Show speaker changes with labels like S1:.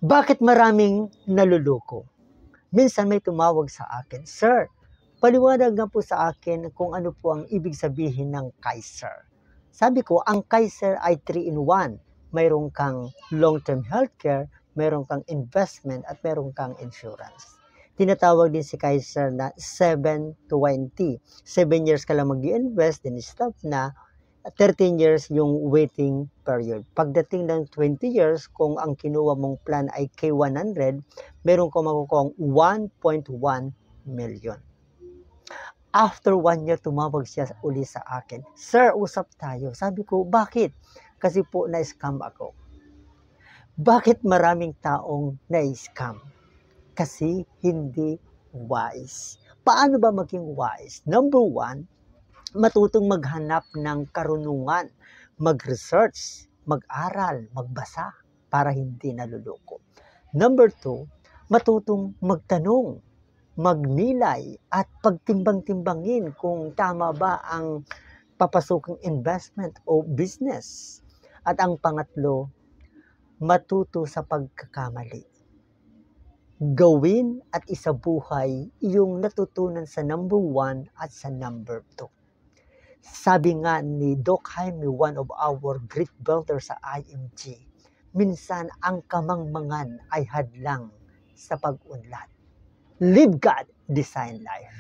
S1: Bakit maraming naluloko? Minsan may tumawag sa akin, Sir, paliwanag na po sa akin kung ano po ang ibig sabihin ng Kaiser. Sabi ko, ang Kaiser ay 3-in-1. Mayroon kang long-term healthcare, mayroon kang investment, at mayroon kang insurance. Tinatawag din si Kaiser na 7-20. 7 years ka lang mag-i-invest, then stop na. 13 years yung waiting period. Pagdating ng 20 years, kung ang kinuha mong plan ay K100, meron ka makukuha 1.1 million. After 1 year, tumawag siya uli sa akin. Sir, usap tayo. Sabi ko, bakit? Kasi po na-scam ako. Bakit maraming taong na-scam? Kasi hindi wise. Paano ba maging wise? Number 1, matutong maghanap ng karunungan, mag-research, mag-aral, magbasa para hindi naluloko. Number 2, matutong magtanong, magnilay at pagtimbang-timbangin kung tama ba ang papasokang investment o business. At ang pangatlo, matuto sa pagkakamali. Gawin at isabuhay yung natutunan sa number 1 at sa number 2. Sabi nga ni Doc Jaime, one of our great builders sa IMG, minsan ang kamangmangan ay hadlang sa pag-unlad. Live God, design life.